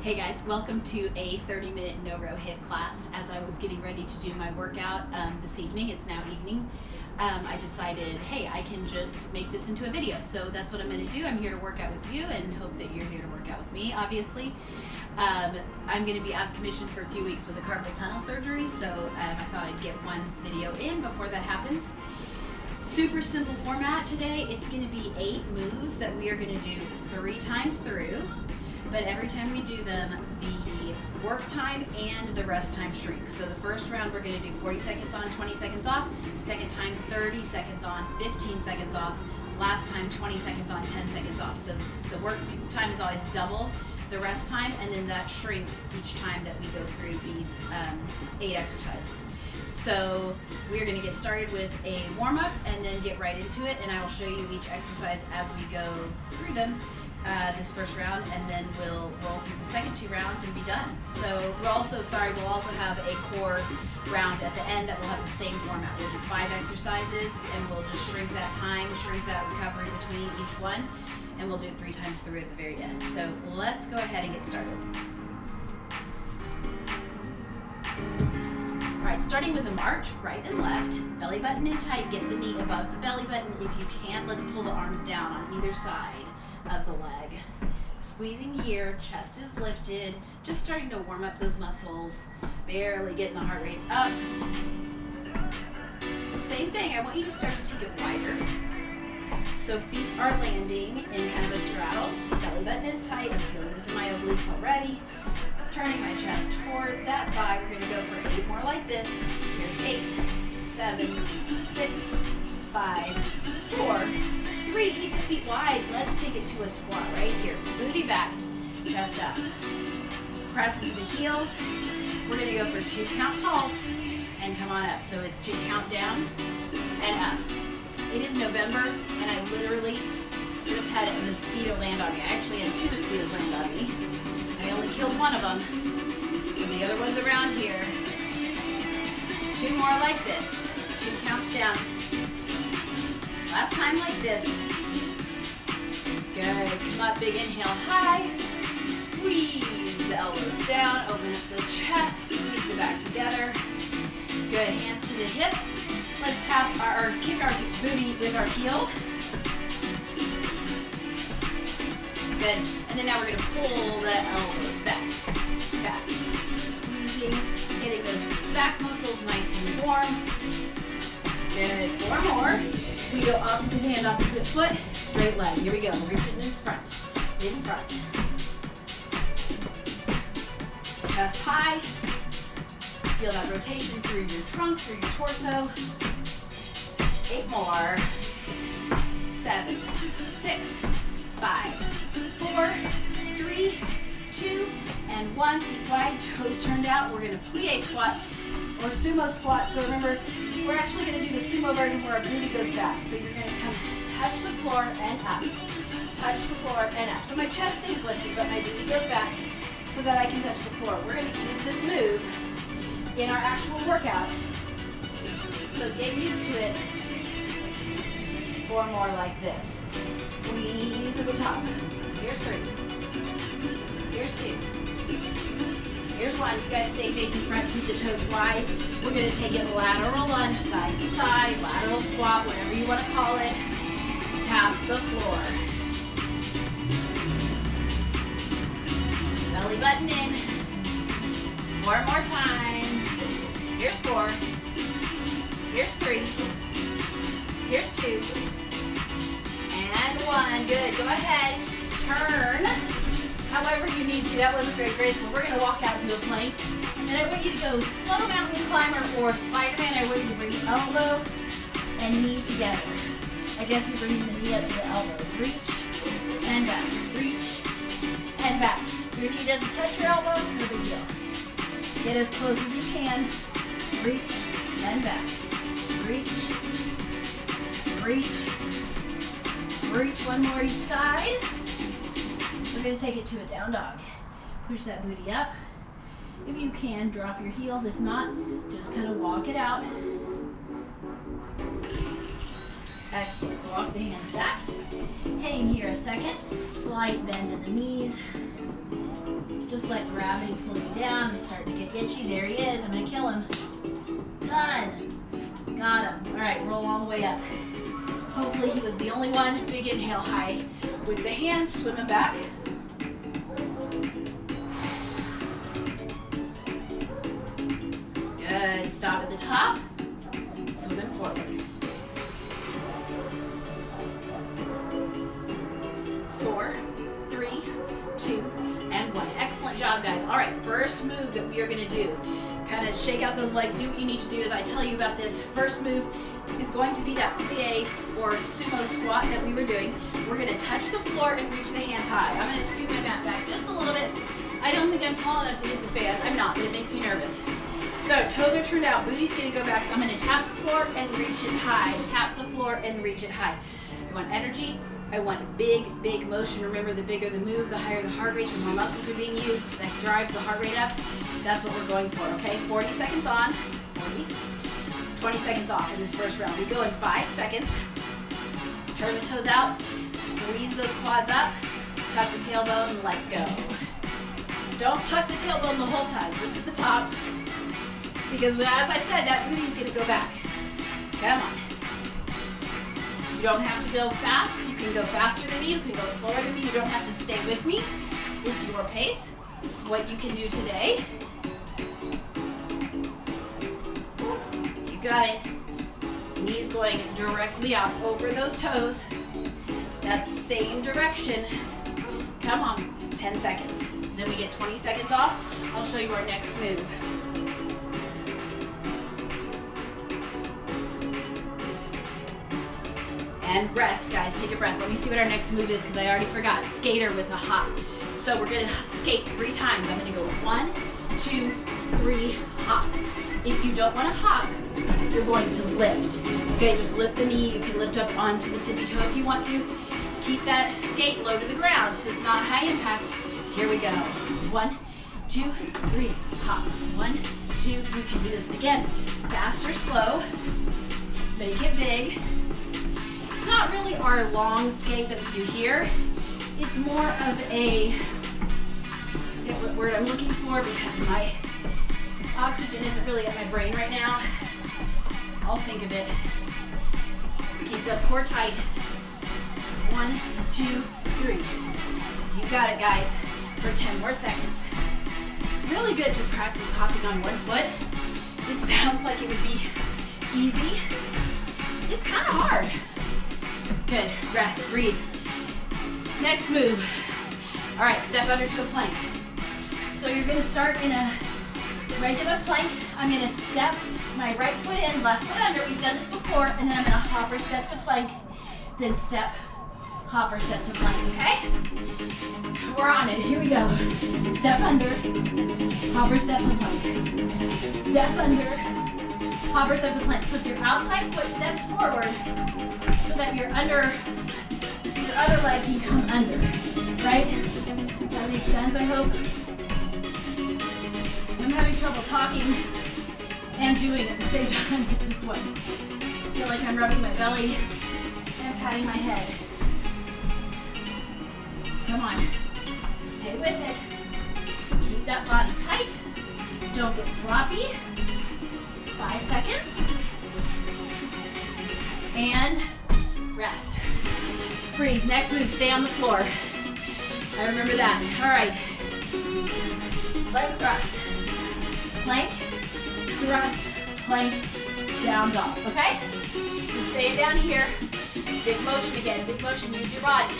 Hey guys, welcome to a 30-minute NoRowHIIT class. As I was getting ready to do my workout this evening, it's now evening, I decided, hey, I can just make this into a video. So that's what I'm going to do. I'm here to work out with you and hope that you're here to work out with me, obviously. I'm going to be out of commission for a few weeks with a carpal tunnel surgery, so I thought I'd get one video in before that happens. Super simple format today. It's going to be 8 moves that we are going to do 3 times through. But every time we do them, the work time and the rest time shrinks. So the first round we're going to do 40 seconds on, 20 seconds off. Second time 30 seconds on, 15 seconds off. Last time 20 seconds on, 10 seconds off. So the work time is always double the rest time, and then that shrinks each time that we go through these 8 exercises. So we're going to get started with a warm-up and then get right into it, and I will show you each exercise as we go through them. This first round, and then we'll roll through the second 2 rounds and be done. So we'll also have a core round at the end that will have the same format. We'll do 5 exercises and we'll just shrink that time, shrink that recovery between each one, and we'll do it 3 times through at the very end. So let's go ahead and get started. Alright, starting with a march, right and left, belly button in tight, get the knee above the belly button. If you can, let's pull the arms down on either side of the leg. Squeezing here, chest is lifted, just starting to warm up those muscles, barely getting the heart rate up. Same thing, I want you to start to take it wider. So feet are landing in kind of a straddle, belly button is tight, I'm feeling this in my obliques already. Turning my chest toward that thigh, we're gonna go for 8 more like this. Here's 8, 7, 6, 5, 4, 3, keep the feet wide. Let's take it to a squat right here. Booty back, chest up. Press into the heels. We're going to go for 2 count pulse and come on up. So it's 2 count down and up. It is November and I literally just had a mosquito land on me. I actually had 2 mosquitoes land on me. I only killed one of them. So the other one's around here. 2 more like this. 2 counts down. Last time like this. Good. Come up, big inhale, high. Squeeze the elbows down, open up the chest, squeeze the back together. Good. Hands to the hips. Let's tap or kick our booty with our heel. Good. And then now we're going to pull the elbows back. Back. Squeezing, getting those back muscles nice and warm. Good. 4 more. We go opposite hand, opposite foot, straight leg. Here we go. Reach it in front. In front. Chest high. Feel that rotation through your trunk, through your torso. 8 more. 7, 6, 5, 4, 3, 2, and 1. Feet wide, toes turned out. We're going to plie squat or sumo squat. So remember, we're actually going to do the sumo version where our booty goes back. So you're going to come touch the floor and up. Touch the floor and up. So my chest stays lifted, but my booty goes back so that I can touch the floor. We're going to use this move in our actual workout. So get used to it. 4 more like this. Squeeze at the top. Here's 3. Here's 2. Here's 1. You guys stay facing front, keep the toes wide. We're going to take it lateral lunge, side to side, lateral squat, whatever you want to call it. Tap the floor. Belly button in. 4 more times. Here's 4. Here's 3. Here's 2. And 1. Good. Go ahead. Turn. However you need to. That wasn't very graceful. We're going to walk out to a plank. And I want you to go slow mountain climber or Spider-Man. I want you to bring the elbow and knee together. I guess you're bringing the knee up to the elbow. Reach and back. Reach and back. If your knee doesn't touch your elbow, no big deal. Get as close as you can. Reach and back. Reach. Reach. Reach. 1 more each side. We're going to take it to a down dog. Push that booty up. If you can, drop your heels. If not, just kind of walk it out. Excellent. Walk the hands back. Hang here a second. Slight bend in the knees. Just let gravity pull you down. I'm starting to get itchy. There he is. I'm gonna kill him. Done. Got him. All right, roll all the way up. Hopefully he was the only one. Big inhale high with the hands, swimming back. Good. Stop at the top. Swimming forward. 4, 3, 2, and 1. Excellent job, guys. All right, first move that we are going to do. Kind of shake out those legs. Do what you need to do as I tell you about this. First move is going to be that plie or sumo squat that we were doing. We're going to touch the floor and reach the hands high. I'm going to scoot my mat back just a little bit. I don't think I'm tall enough to hit the fan. I'm not, but it makes me nervous. So toes are turned out, booty's going to go back. I'm going to tap the floor and reach it high. Tap the floor and reach it high. I want energy. I want big, big motion. Remember, the bigger the move, the higher the heart rate, the more muscles are being used. That drives the heart rate up. That's what we're going for, okay? 40 seconds on, 40, 20 seconds off in this first round. We go in 5 seconds. Turn the toes out, squeeze those quads up, tuck the tailbone, and let's go. Don't tuck the tailbone the whole time, just at the top, because as I said, that booty's gonna go back. Come on. You don't have to go fast. You can go faster than me. You can go slower than me. You don't have to stay with me. It's your pace. It's what you can do today. You got it. Knees going directly out over those toes. That same direction. Come on. 10 seconds. Then we get 20 seconds off. I'll show you our next move. And rest, guys. Take a breath. Let me see what our next move is because I already forgot. Skater with a hop. So we're going to skate 3 times. I'm going to go 1, 2, 3, hop. If you don't want to hop, you're going to lift. Okay, just lift the knee. You can lift up onto the tippy toe if you want to. Keep that skate low to the ground so it's not high impact. Here we go. 1, 2, 3, hop. 1, 2, you can do this again. Fast or slow. Make it big. It's not really our long skate that we do here. It's more of a, I forget what word I'm looking for because my oxygen isn't really at my brain right now. I'll think of it. Keep the core tight. 1, 2, 3. You got it, guys, for 10 more seconds. Really good to practice hopping on one foot. It sounds like it would be easy. It's kind of hard. Good, rest, breathe. Next move. All right, step under to a plank. So you're gonna start in a regular plank. I'm gonna step my right foot in, left foot under. We've done this before, and then I'm gonna hopper step to plank, then step, hopper step to plank, okay? We're on it, here we go. Step under, hopper step to plank. Step under, hopper step to plank. So it's your outside foot steps forward so that your other leg can come under, right? That makes sense, I hope. I'm having trouble talking and doing at the same time with this one. I feel like I'm rubbing my belly and patting my head. Come on, stay with it. Keep that body tight. Don't get sloppy. 5 seconds. And rest. Breathe. Next move, stay on the floor. I remember that. All right. Plank thrust. Plank, thrust, plank, down dog, okay? You're staying down here. Big motion again. Big motion. Use your body.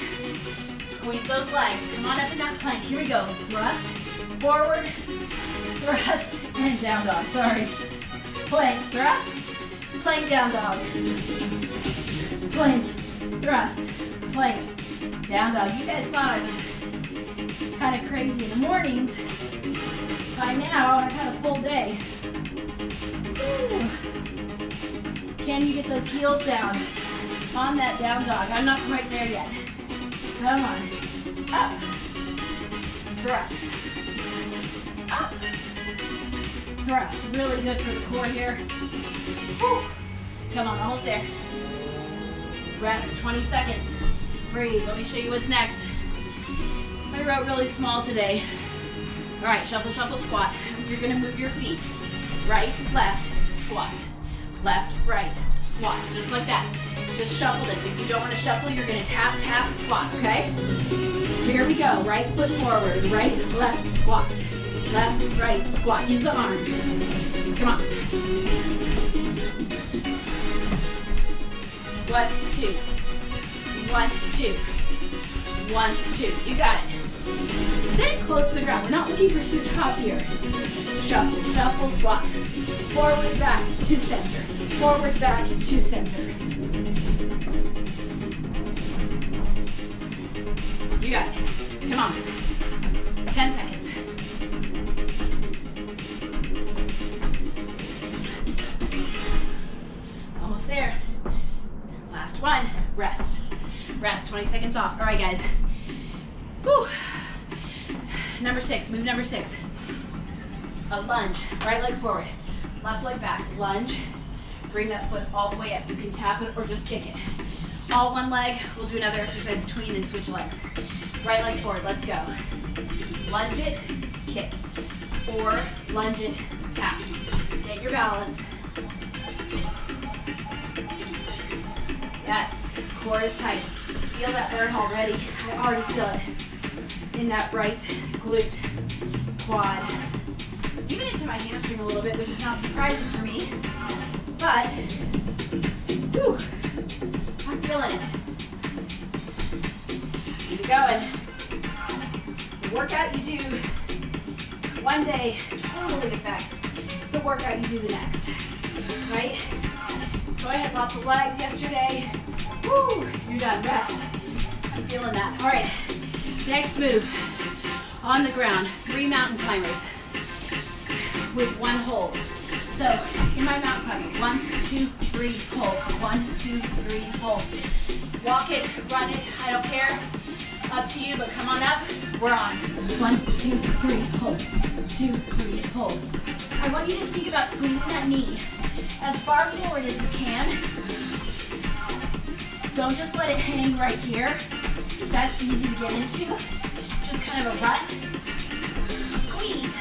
Squeeze those legs. Come on up in that plank. Here we go. Thrust, forward, thrust, and down dog. Sorry. Plank, thrust, plank, down dog. Plank, thrust, plank, down dog. You guys thought I was kind of crazy in the mornings. By now, I've had a full day. Ooh. Can you get those heels down on that down dog? I'm not quite there yet. Come on. Up. Thrust. Up. Thrust. Really good for the core here. Whew. Come on, almost there. Rest, 20 seconds. Breathe. Let me show you what's next. I wrote really small today. All right, shuffle, shuffle, squat. You're gonna move your feet. Right, left, squat. Left, right, squat. Just like that. Just shuffle it. If you don't want to shuffle, you're gonna tap, tap, squat, okay? Here we go. Right foot forward. Right, left, squat. Left, right, squat. Use the arms. Come on. 1, 2. 1, 2. 1, 2. You got it. Stay close to the ground. We're not looking for huge hops here. Shuffle, shuffle, squat. Forward, back, to center. Forward, back, to center. You got it. Come on. 10 seconds. Almost there. Last one. Rest. Rest. 20 seconds off. All right, guys. Whew. Number 6. Move number 6. A lunge. Right leg forward. Left leg back. Lunge. Bring that foot all the way up. You can tap it or just kick it. All one leg. We'll do another exercise between and switch legs. Right leg forward. Let's go. Lunge it. Kick. Or lunge it. Tap. Get your balance. Yes. Core is tight. Feel that burn already. I already feel it in that right glute, quad, even into my hamstring a little bit, which is not surprising for me, but whew, I'm feeling it. Keep going. The workout you do one day totally affects the workout you do the next, right? So I had lots of legs yesterday. Woo, you're done. Rest. I'm feeling that. All right. Next move, on the ground, 3 mountain climbers with 1 hold. So in my mountain climber, 1, 2, 3, hold. 1, 2, 3, hold. Walk it, run it, I don't care. Up to you, but come on up. We're on. 1, 2, 3, hold. 2, 3, hold. I want you to think about squeezing that knee as far forward as you can. Don't just let it hang right here. That's easy to get into. Just kind of a rut. Squeeze.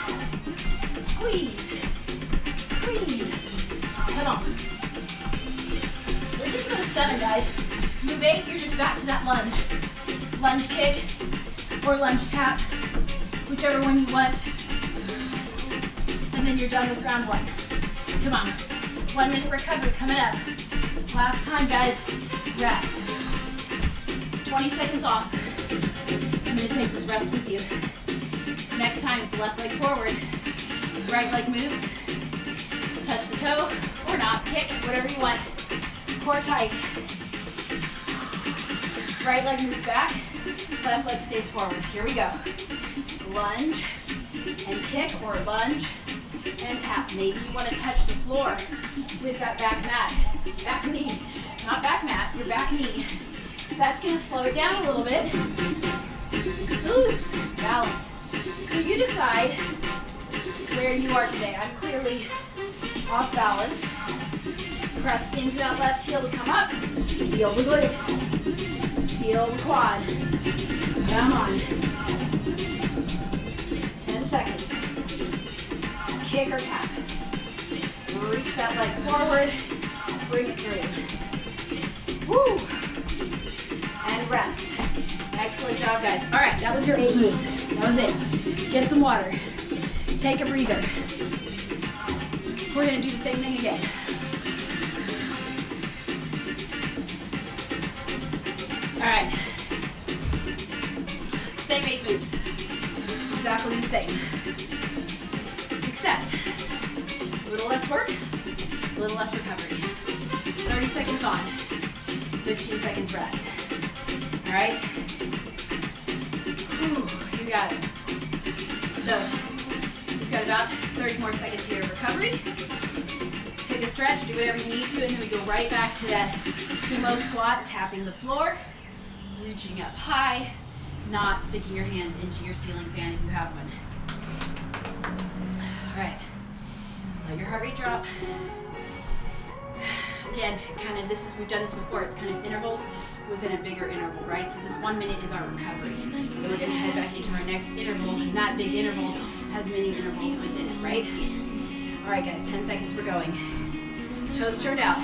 Squeeze. Squeeze. Come on. This is move 7, guys. Move 8, you're just back to that lunge. Lunge kick or lunge tap, whichever one you want. And then you're done with round 1. Come on. 1 minute recovery coming up. Last time, guys. Rest. 20 seconds off. I'm going to take this rest with you. So next time it's left leg forward. Right leg moves. Touch the toe or not. Kick, whatever you want. Core tight. Right leg moves back. Left leg stays forward. Here we go. Lunge and kick or lunge and tap. Maybe you want to touch the floor with that back mat. Back knee. Not back mat, your back knee. That's going to slow it down a little bit. Loose. Balance. So you decide where you are today. I'm clearly off balance. Press into that left heel to come up. Feel the glute. Feel the quad. Come on. 10 seconds. Kick or tap. Reach that leg forward. Bring it through. Woo! And rest. Excellent job, guys. All right, that was your 8 moves. That was it. Get some water. Take a breather. We're gonna do the same thing again. All right. Same 8 moves. Exactly the same. Except a little less work, a little less recovery. 30 seconds on, 15 seconds rest. All right? Whew, you got it. So, we've got about 30 more seconds here of recovery. Take a stretch, do whatever you need to, and then we go right back to that sumo squat, tapping the floor, reaching up high, not sticking your hands into your ceiling fan if you have one. All right, let your heart rate drop. Again, kind of we've done this before, it's kind of intervals within a bigger interval, right? So this 1 minute is our recovery. Then we're gonna head back into our next interval, and that big interval has many intervals within it, right? All right, guys, 10 seconds, we're going. Toes turned out.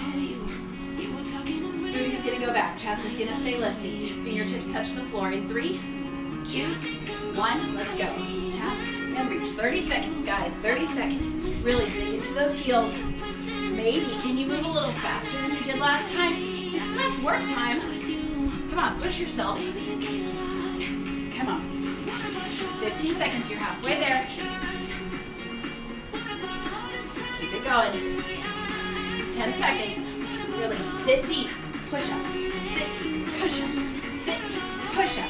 Booty's gonna go back, chest is gonna stay lifted. Fingertips touch the floor in 3, 2, 1, let's go. Tap and reach. 30 seconds, guys, 30 seconds. Really dig into those heels. Maybe, can you move a little faster than you did last time? It's less work time. Come on, push yourself. Come on. 15 seconds, you're halfway there. Keep it going. 10 seconds. Really sit deep, push up. Sit deep, push up. Sit deep, push up.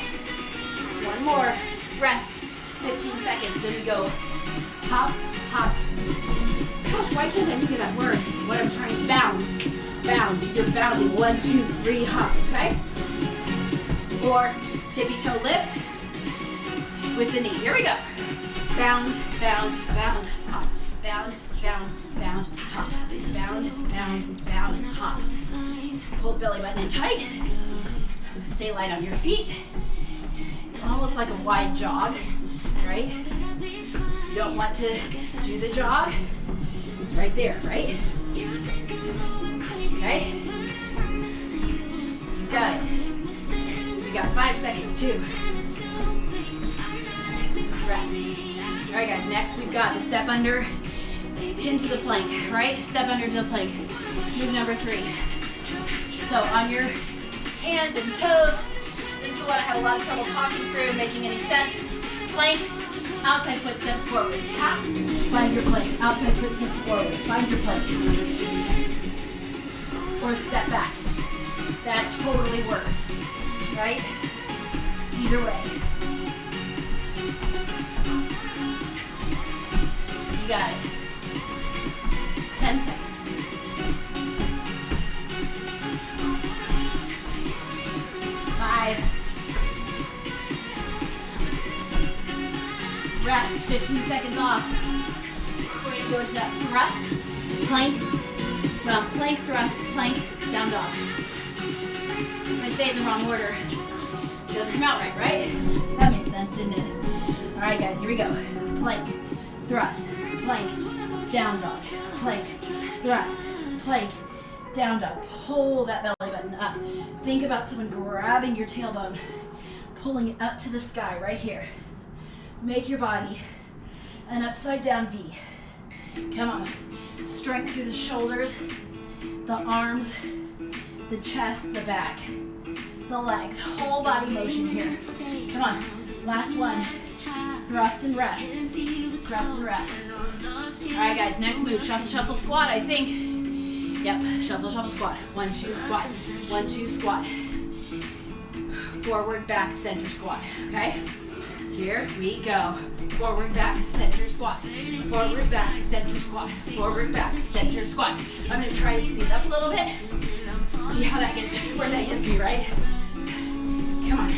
One more, rest. 15 seconds, then we go hop, hop. Gosh, why can't I think of that word? What I'm trying, bound, bound. You're bounding, 1, 2, 3, hop, okay? Or tippy toe lift with the knee. Here we go. Bound, bound, bound, hop. Bound, bound, bound, hop. Bound, bound, bound, hop. Pull the belly button in tight. Stay light on your feet. It's almost like a wide jog, right? You don't want to do the jog. It's right there, right? Okay? You got it. We got 5 seconds too. Rest. All right, guys, next we've got the step under into the plank, right? Step under to the plank. Move number 3. So on your hands and toes, this is the one I have a lot of trouble talking through, making any sense. Plank, outside foot steps forward. Tap, find your plank. Outside foot steps forward. Find your plank. Or step back. That totally works, right? Either way. You got it. 10 seconds. 5. Rest, 15 seconds off. We're going to go into that thrust, plank, well, plank, thrust, plank, down dog. If I say it in the wrong order, it doesn't come out right, right? That made sense, didn't it? All right, guys, here we go. Plank, thrust, plank, down dog, plank, thrust, plank, down dog. Pull that belly button up. Think about someone grabbing your tailbone, pulling it up to the sky right here. Make your body an upside down V. Come on. Strength through the shoulders, the arms, the chest, the back, the legs. Whole body motion here. Come on. Last one. Thrust and rest. Thrust and rest. All right, guys. Next move. Shuffle, shuffle, squat, I think. Yep. Shuffle, shuffle, squat. 1, 2, squat. 1, 2, squat. Forward, back, center, squat. Okay? Here we go. Forward, back, center, squat. Forward, back, center, squat. Forward, back, center, squat. I'm going to try to speed it up a little bit. See how that gets, where that gets me, right? Come on.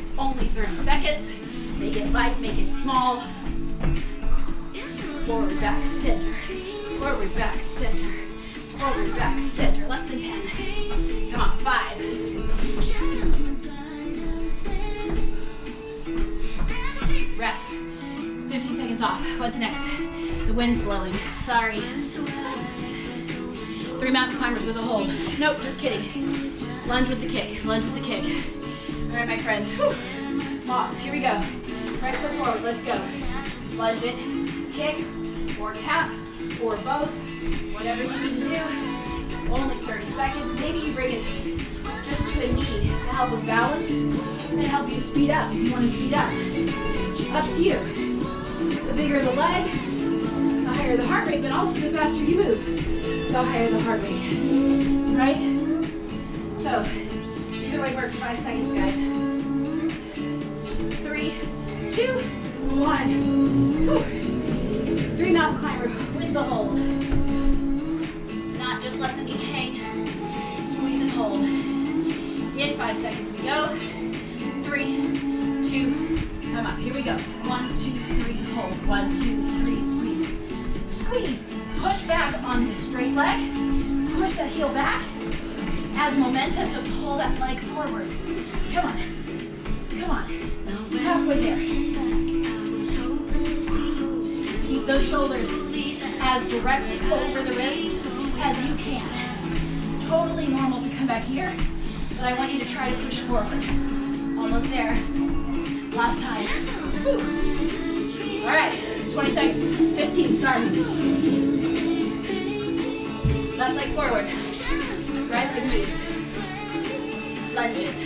It's only 30 seconds. Make it light, make it small. Forward, back, center. Forward, back, center. Forward, back, center. Less than 10. Come on, 5. Rest. 15 seconds off. What's next? The wind's blowing. Sorry. 3 mountain climbers with a hold. Nope, just kidding. Lunge with the kick. Lunge with the kick. All right, my friends. Whew. Moths, here we go. Right foot forward. Let's go. Lunge it, kick, or tap, or both. Whatever you need to do. Only 30 seconds. Maybe you bring it just to a knee to help with balance and help you speed up if you want to speed up. Up to you. The bigger the leg, the higher the heart rate, but also the faster you move, the higher the heart rate. Right? So, either way works. 5 seconds, guys. 3, 2, 1. Whew. 3 mountain climber with the hold. Not just let the knee hang. Squeeze and hold. In 5 seconds we go. 3, 2, come up. Here we go. 1, 2, 3, hold. 1, 2, 3, squeeze. Squeeze. Push back on the straight leg. Push that heel back. As momentum to pull that leg forward. Come on. Come on. Halfway there. keep those shoulders as directly over the wrists as you can. Totally normal to come back here, but I want you to try to push forward. Almost there. Last time. Woo. All right, 20 seconds, 15, sorry. Left leg forward, right leg moves. Lunges.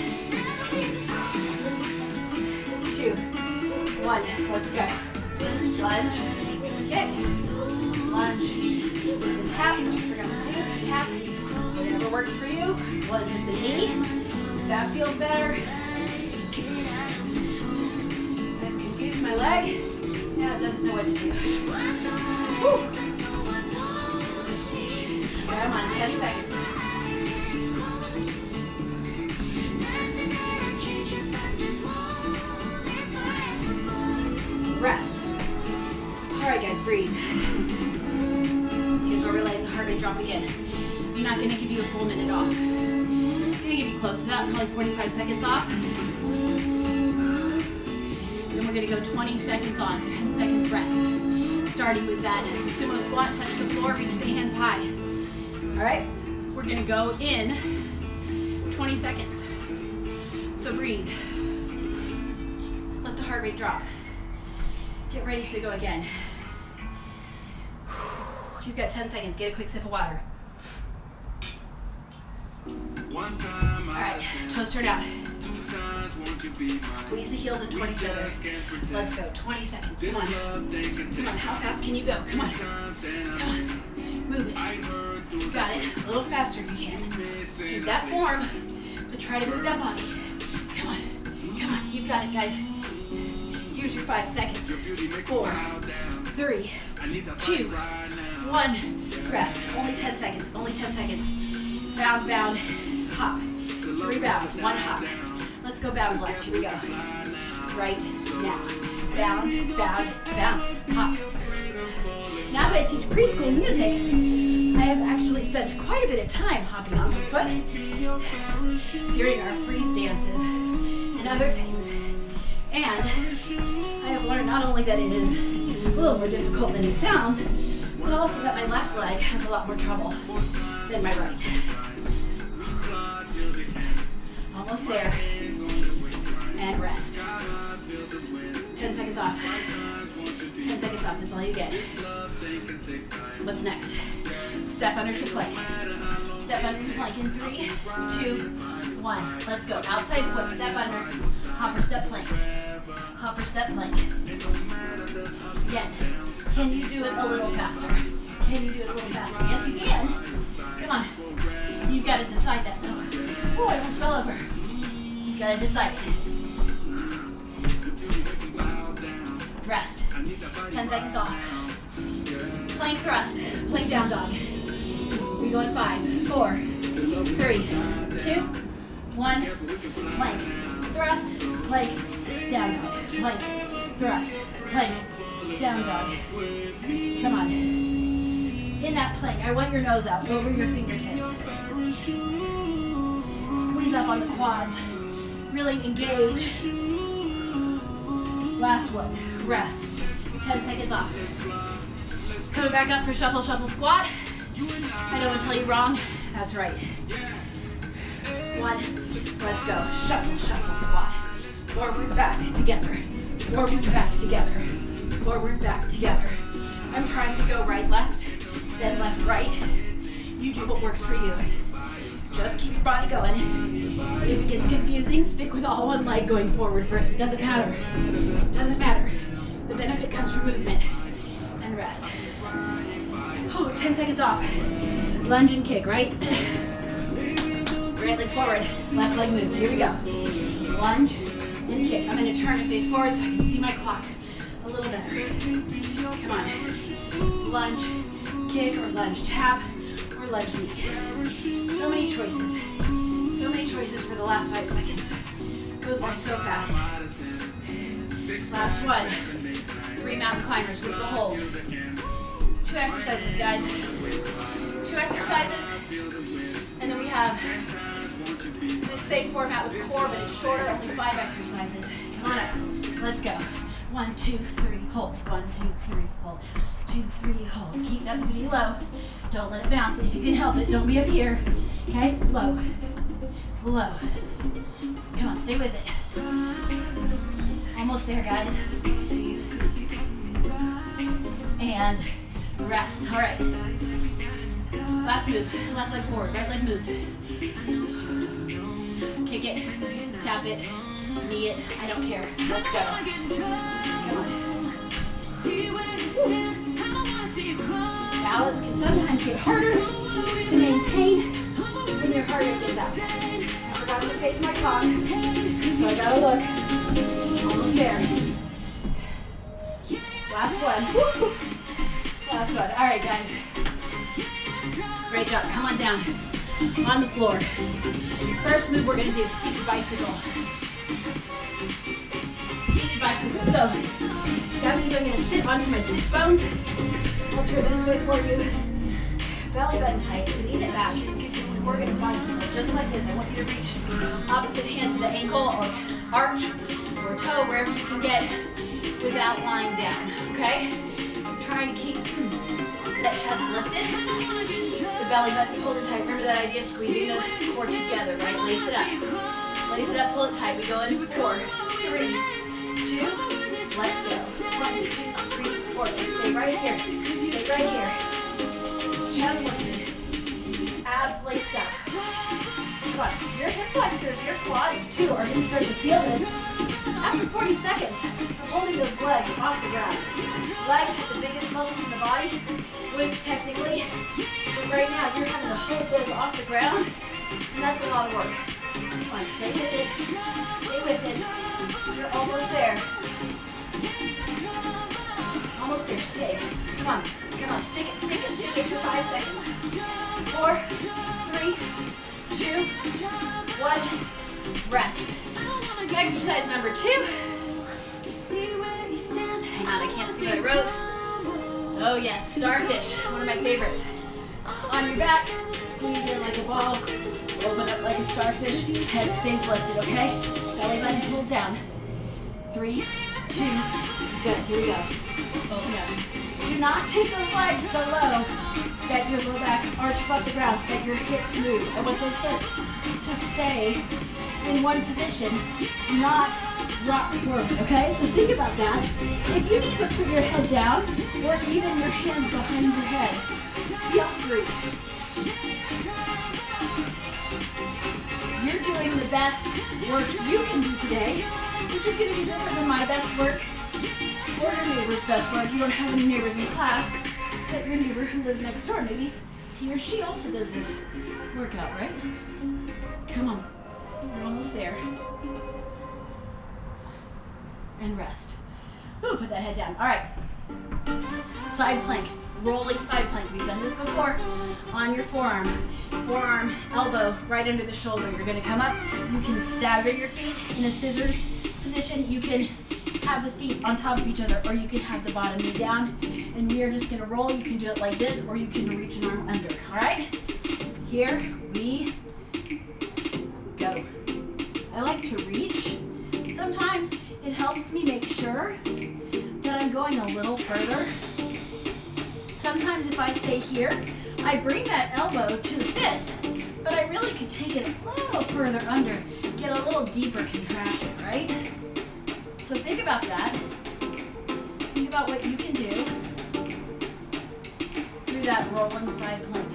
2, 1, let's go. Lunge, kick, lunge, the tap, which you forgot to do, tap, whatever works for you. Lunge with the knee, if that feels better. I've confused my leg, now it doesn't know what to do. Woo. Come on, 10 seconds. Rest. All right, guys, breathe. Here's where we're letting the heart rate drop again. I'm not gonna give you a full minute off. I'm gonna give you close to that, probably 45 seconds off. Then we're gonna go 20 seconds on, 10 seconds rest. Starting with that sumo squat, touch the floor, reach the hands high. All right, we're gonna go in 20 seconds. So breathe. Let the heart rate drop. Get ready to go again. You've got 10 seconds. Get a quick sip of water. All right, toes turn out. Squeeze the heels in toward each other. Let's go. 20 seconds. Come on. Come on. How fast can you go? Come on. Come on. Move it. You got it. A little faster if you can. Keep that form, but try to move that body. Come on. Come on. You got it, guys. Here's your 5 seconds. 4, 3, 2, 1. Rest. Only 10 seconds. Only 10 seconds. Bound, bound, hop. 3 bounds, 1 hop. Let's go bound left. Here we go. Right now. Bound, bound, bound, hop. Now that I teach preschool music, I have actually spent quite a bit of time hopping on one foot during our freeze dances and other things. And I have learned not only that it is a little more difficult than it sounds, but also that my left leg has a lot more trouble than my right. Almost there. And rest. 10 seconds off. 10 seconds off, that's all you get. What's next? Step under to plank. Step under to plank in 3, 2, 1. Let's go. Outside foot, step under. Hopper step plank. Hopper step plank. Again, can you do it a little faster? Can you do it a little faster? Yes, you can. Come on. You've got to decide that though. Oh, I almost fell over. You've got to decide it. Rest. 10 seconds off. Plank thrust. Plank down dog. We go in 5, 4, 3, 2, 1. Plank. Thrust. Plank. Down dog. Plank. Thrust. Plank. Down dog. Come on. In that plank, I want your nose out over your fingertips. Squeeze up on the quads. Really engage. Last one. Rest. 10 seconds off. Coming back up for shuffle, shuffle, squat. I don't want to tell you wrong. That's right. 1. Let's go. Shuffle, shuffle, squat. Forward, back, together. Forward, back, together. Forward, back, together. I'm trying to go right, left, then left, right. You do what works for you. Just keep your body going. If it gets confusing, stick with all one leg going forward first. It doesn't matter. It doesn't matter. The benefit comes from movement. And rest. Oh, 10 seconds off. Lunge and kick, right? Right leg forward. Left leg moves. Here we go. Lunge and kick. I'm going to turn and face forward so I can see my clock a little better. Come on. Lunge, kick, or lunge tap, or lunge knee. So many choices. So many choices for the last 5 seconds. Goes by so fast. Last one. 3 mountain climbers with the hold. 2 exercises, guys. 2 exercises. And then we have this same format with core, but it's shorter, only 5 exercises. Come on up. Let's go. 1, 2, 3. Hold. 1, 2, 3. hold. 2, 3, hold. Keep that booty low. Don't let it bounce. If you can help it, don't be up here. Okay, low, low. Come on, stay with it. Almost there, guys. And rest. All right. Last move. Left leg forward, right leg moves. Kick it, tap it, knee it. I don't care. Let's go. Come on. Balance can sometimes get harder to maintain when your heart rate gets up. I forgot to face my clock, so I gotta look. Almost there. Last one. Last one. All right, guys. Great job. Come on down. On the floor. First move we're going to do is seated bicycle. Seated bicycle. So that means I'm going to sit onto my sits bones. I'll turn this way for you. Belly button tight. Lean it back. And we're going to bicycle just like this. I want you to reach opposite hand to the ankle or arch or toe, wherever you can get without lying down. Okay? Trying to keep that chest lifted. The belly button pulled in tight. Remember that idea of squeezing the core together, right? Lace it up. Lace it up, pull it tight. We go in 4, 3, 2, let's go. 1, 2, 3, 4. Just stay right here. Stay right here. Chest lifted. Abs laced up. Come on. Your hip flexors, your quads too are going to start to feel this after 40 seconds of holding those legs off the ground. Legs have the biggest muscles in the body. Glutes technically. But right now you're having to hold those off the ground. And that's a lot of work. Come on, stay with it. Stay with it. You're almost there. Almost there. Stay. Come on. Come on. Stick it, stick it, stick it for 5 seconds. 4, 3, 2, 1. Rest. Exercise number 2. Hang on, I can't see what I wrote. Oh yes, starfish, one of my favorites. On your back, squeeze in like a ball, open up like a starfish, head stays lifted, okay? Belly button pulled down. 3, 2, good, here we go. Open up. Do not take those legs so low that your low back arches off the ground, that your hips move. I want those hips to stay in one position, not rock forward, okay? So think about that. If you need to put your head down, or even your hands behind your head, feel free. You're doing the best work you can do today, which is going to be different than my best work or your neighbor's best work. You don't have any neighbors in class, but your neighbor who lives next door, maybe he or she also does this workout, right? Come on. We're almost there. And rest. Ooh, put that head down. All right. Side plank. Rolling side plank. We've done this before. On your forearm. Forearm, elbow, right under the shoulder. You're going to come up. You can stagger your feet in a scissors position. You can have the feet on top of each other, or you can have the bottom knee down. And we are just going to roll. You can do it like this, or you can reach an arm under. All right? Here we go. I like to reach. Sometimes it helps me make sure that I'm going a little further. Sometimes if I stay here, I bring that elbow to the fist, but I really could take it a little further under, get a little deeper contraction, right? So think about that. Think about what you can do through that rolling side plank.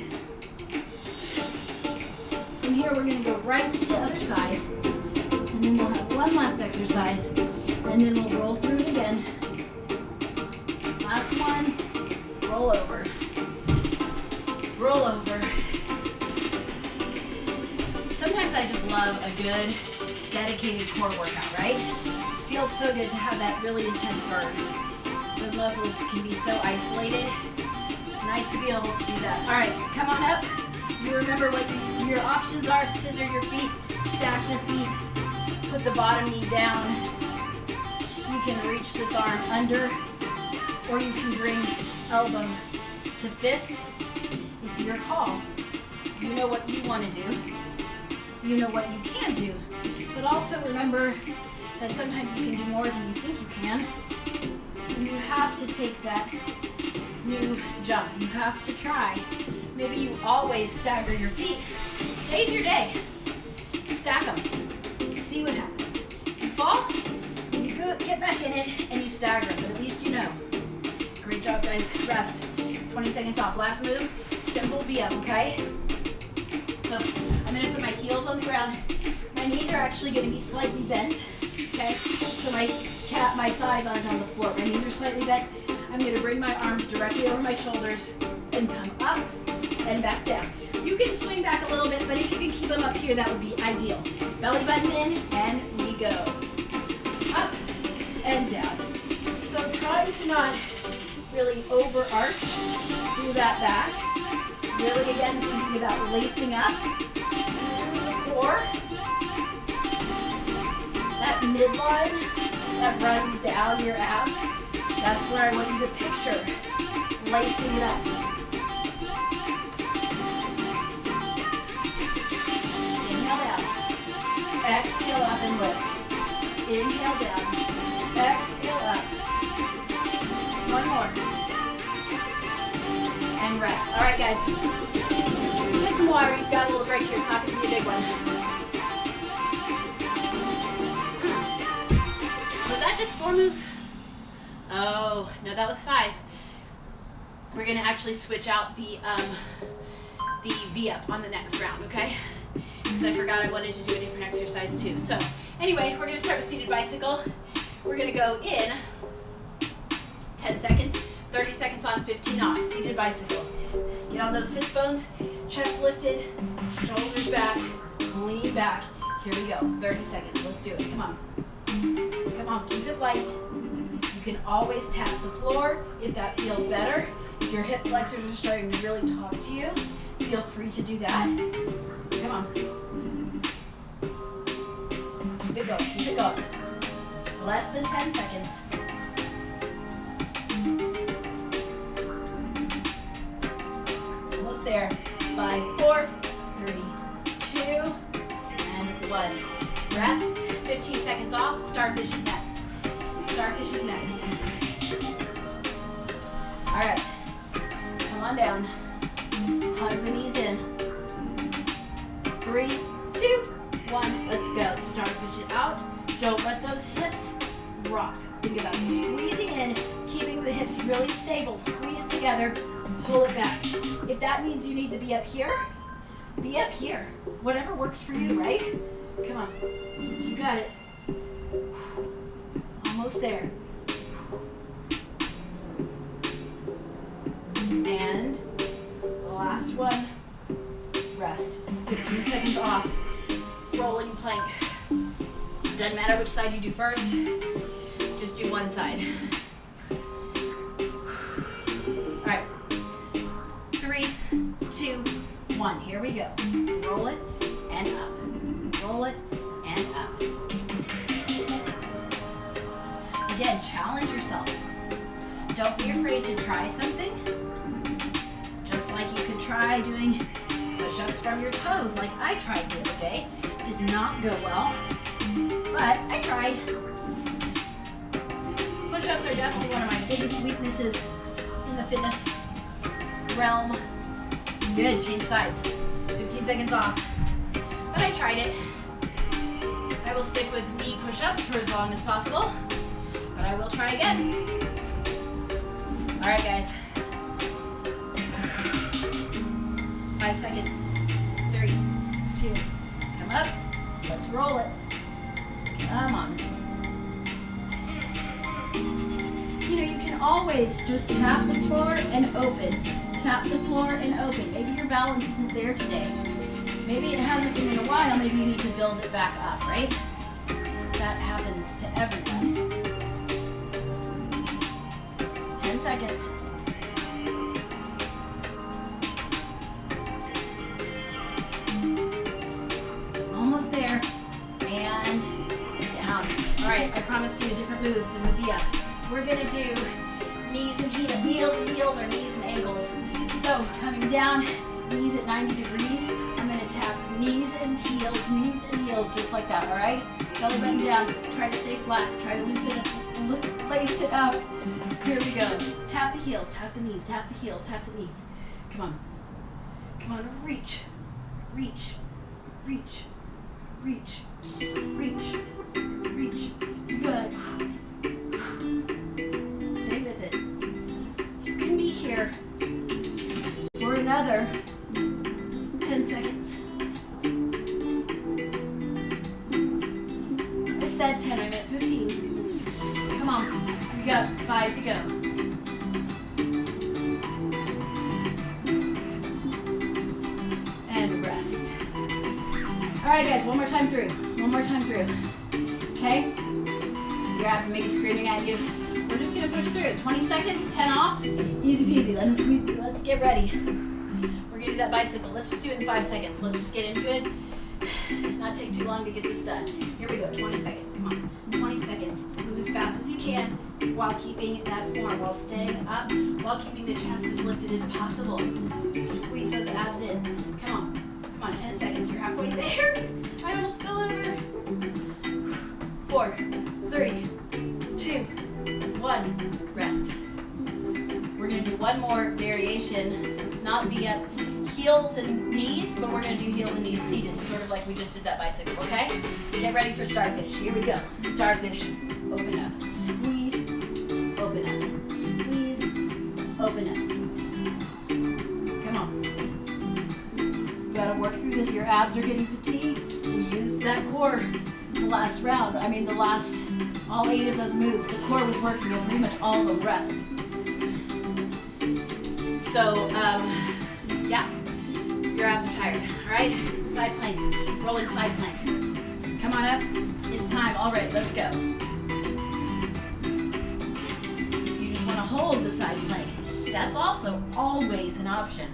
From here, we're going to go right to the other side, and then we'll have one last exercise, and then we'll roll through it again. Last one, roll over. Roll over. Sometimes I just love a good, dedicated core workout, right? It feels so good to have that really intense burn. Those muscles can be so isolated. It's nice to be able to do that. All right, come on up. You remember what your options are. Scissor your feet, stack your feet, put the bottom knee down. You can reach this arm under, or you can bring elbow to fist. It's your call. You know what you want to do. You know what you can do. But also remember that sometimes you can do more than you think you can. And you have to take that new jump. You have to try. Maybe you always stagger your feet. Today's your day. Stack them. See what happens. If you fall, you go, get back in it and you stagger, but at least you know. Great job, guys. Rest. 20 seconds off. Last move, simple V-up, okay? So I'm gonna put my heels on the ground. My knees are actually gonna be slightly bent, okay? So my thighs aren't on the floor. My knees are slightly bent. I'm gonna bring my arms directly over my shoulders and come up and back down. You can swing back a little bit, but if you can keep them up here, that would be ideal. Belly button in, and we go. Up and down. So trying to not really overarch through that back. Really, again, thinking about lacing up through the core. That midline that runs down your abs, that's where I want you to picture lacing it up. Inhale down. Exhale up and lift. Inhale down. Exhale up. One more. And rest. All right, guys. Get some water. You've got a little break here. It's not going to be a big one. Was that just 4 moves? Oh, no, that was 5. We're going to actually switch out the V-up on the next round, okay? Because I forgot I wanted to do a different exercise too. So anyway, we're going to start with seated bicycle. We're going to go in 10 seconds, 30 seconds on, 15 off. Seated bicycle. Get on those sits bones, chest lifted, shoulders back, lean back. Here we go, 30 seconds. Let's do it. Come on. Come on, keep it light. You can always tap the floor if that feels better. If your hip flexors are starting to really talk to you, feel free to do that. Come on. Keep it going, keep it going. Less than 10 seconds. Almost there. 5, 4, 3, 2, and 1. Rest. 15 seconds off. Starfish is next. Starfish is next. All right. Come on down. Hug the knees in. 3, 2, 1. Let's go. Starfish it out. Don't let those hips rock. Think about squeezing in, keeping the hips really stable. Squeeze together. Pull it back. If that means you need to be up here, be up here. Whatever works for you, right? Come on. You got it. Almost there. And the last one. Rest. 15 seconds off. Rolling plank. Doesn't matter which side you do first. Just do one side. All right. 3, 2, 1. Here we go. Roll it and up. Roll it and up. Again, challenge yourself. Don't be afraid to try something. Just like you could try doing push-ups from your toes like I tried the other day. Did not go well, but I tried. Push-ups are definitely one of my biggest weaknesses in the fitness realm. Good, change sides. 15 seconds off. But I tried it. I will stick with knee push-ups for as long as possible, but I will try again. All right, guys. 5 seconds. 3, 2, come up. Let's roll it. Come on. You know, you can always just tap the floor and open. Tap the floor and open. Maybe your balance isn't there today. Maybe it hasn't been in a while. Maybe you need to build it back up, right? That happens to everyone. 10 seconds. Almost there. And down. All right, I promised you a different move than the V-up. We're gonna do knees and heels, or knees and ankles. So coming down, knees at 90 degrees. I'm gonna tap knees and heels, just like that, all right? Belly button down, try to stay flat, try to loosen it, lace it up. Here we go. Tap the heels, tap the knees, tap the heels, tap the knees. Come on. Come on, reach, reach, reach, reach, reach, reach. You got it. Stay with it. You can be here for another 10 seconds. I said 10, I meant 15. Come on, we got 5 to go. And rest. All right, guys, one more time through. One more time through. Okay? Your abs may be screaming at you. We're just gonna push through it. 20 seconds, 10 off. Easy peasy. Let's get ready. We're gonna do that bicycle. Let's just do it in 5 seconds. Let's just get into it. Not take too long to get this done. Here we go, 20 seconds, come on. 20 seconds, move as fast as you can while keeping that form, while staying up, while keeping the chest as lifted as possible. Squeeze those abs in. Come on, 10 seconds, you're halfway there. I almost fell over. 4, 3, 2, 1, rest. We're gonna do one more variation, not via heels and knees, but we're gonna do heels and knees seated, sort of like we just did that bicycle, okay? Get ready for starfish. Here we go. Starfish, open up, squeeze, open up, squeeze, open up. Come on. You gotta work through this. Your abs are getting fatigued. We used that core the last round. I mean, all 8 of those moves. The core was working and pretty much all of them rest. So, yeah. Your abs are tired, all right? Side plank, rolling side plank. Come on up, it's time, all right, let's go. If you just wanna hold the side plank, that's also always an option,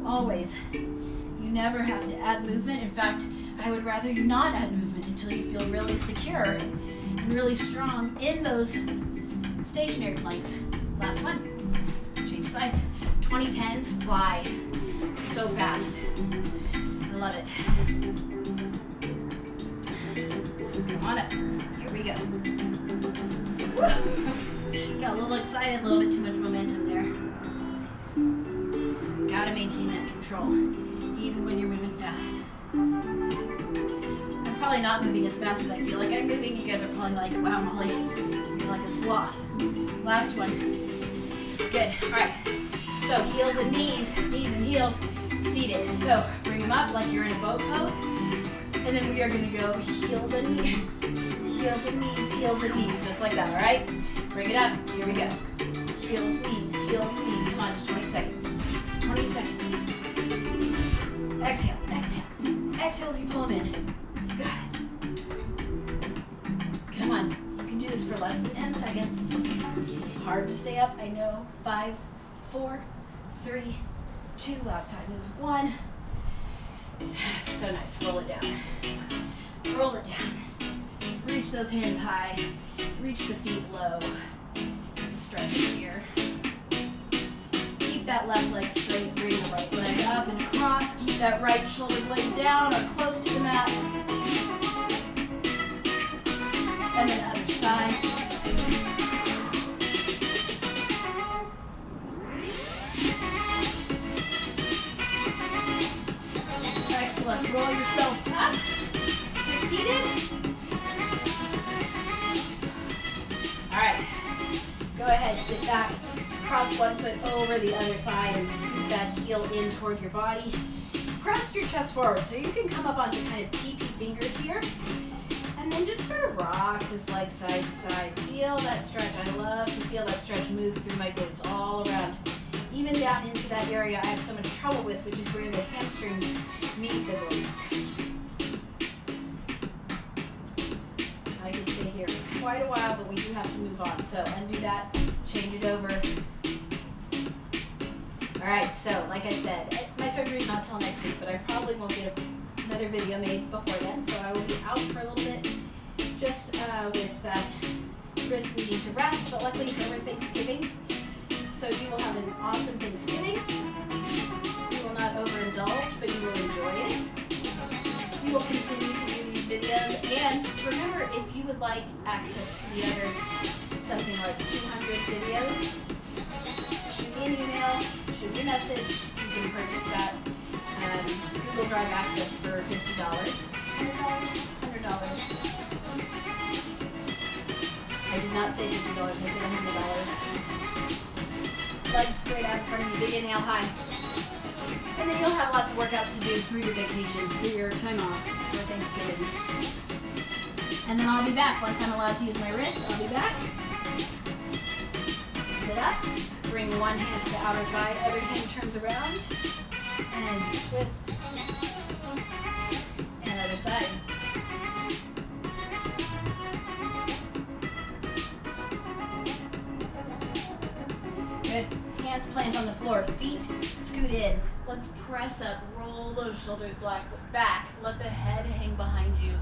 always. You never have to add movement. In fact, I would rather you not add movement until you feel really secure and really strong in those stationary planks. Last one, change sides. 2010s fly. So fast. I love it. Come on up. Here we go. Woo. Got a little excited, a little bit too much momentum there. Gotta maintain that control, even when you're moving fast. I'm probably not moving as fast as I feel like I'm moving. You guys are probably like, wow, Molly, you're like a sloth. Last one. Good. All right. So heels and knees and heels. Seated. So bring them up like you're in a boat pose. And then we are going to go heels and knees, heels and knees, heels and knees. Just like that, all right? Bring it up. Here we go. Heels, knees, heels, knees. Come on, just 20 seconds. 20 seconds. Exhale, exhale. Exhale as you pull them in. You got it. Come on. You can do this for less than 10 seconds. Hard to stay up, I know. 5, 4, 3, 2, last time is 1. So nice, roll it down. Roll it down. Reach those hands high. Reach the feet low. Stretch here. Keep that left leg straight, bring the right leg up and across. Keep that right shoulder blade down or close to the mat. And then other side. Roll yourself up to seated. All right, go ahead, sit back, cross one foot over the other thigh and scoot that heel in toward your body. Press your chest forward so you can come up onto kind of TP fingers here. And then just sort of rock this leg side to side. Feel that stretch. I love to feel that stretch move through my glutes all around. Even down into that area I have so much trouble with, which is where the hamstrings meet the glutes. I can stay here for quite a while, but we do have to move on. So undo that, change it over. All right, so like I said, my surgery is not till next week, but I probably won't get another video made before then, so I will be out for a little bit, just with Chris needing to rest, but luckily it's over Thanksgiving. So you will have an awesome Thanksgiving. You will not overindulge, but you will enjoy it. We will continue to do these videos. And remember, if you would like access to the other something like 200 videos, shoot me an email, shoot me a message. You can purchase that. Google Drive access for $50, $100. I did not say $50, I said $100. Legs straight out in front of you, big inhale high. And then you'll have lots of workouts to do through your vacation, through your time off for Thanksgiving. And then I'll be back. Once I'm allowed to use my wrist, I'll be back. Sit up, bring one hand to the outer thigh, other hand turns around, and twist. And other side. Good. Hands plant on the floor, feet scoot in. Let's press up, roll those shoulders back. Let the head hang behind you.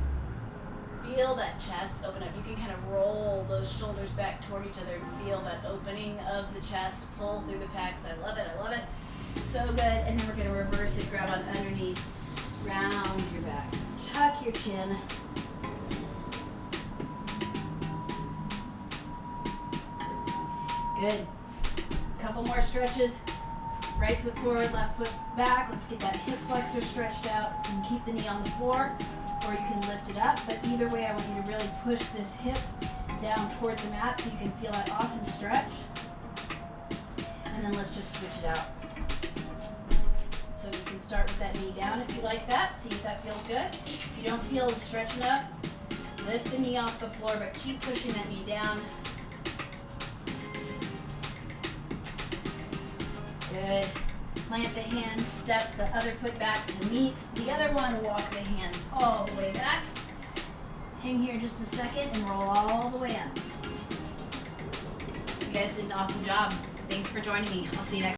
Feel that chest open up. You can kind of roll those shoulders back toward each other and feel that opening of the chest. Pull through the pecs. I love it, I love it. So good. And then we're going to reverse it, grab on underneath, round your back. Tuck your chin. Good. Couple more stretches. Right foot forward, left foot back. Let's get that hip flexor stretched out. You can keep the knee on the floor, or you can lift it up. But either way, I want you to really push this hip down toward the mat so you can feel that awesome stretch. And then let's just switch it out. So you can start with that knee down if you like that. See if that feels good. If you don't feel the stretch enough, lift the knee off the floor, but keep pushing that knee down. Good. Plant the hand, step the other foot back to meet the other one, walk the hands all the way back. Hang here just a second and roll all the way up. You guys did an awesome job. Thanks for joining me. I'll see you next time.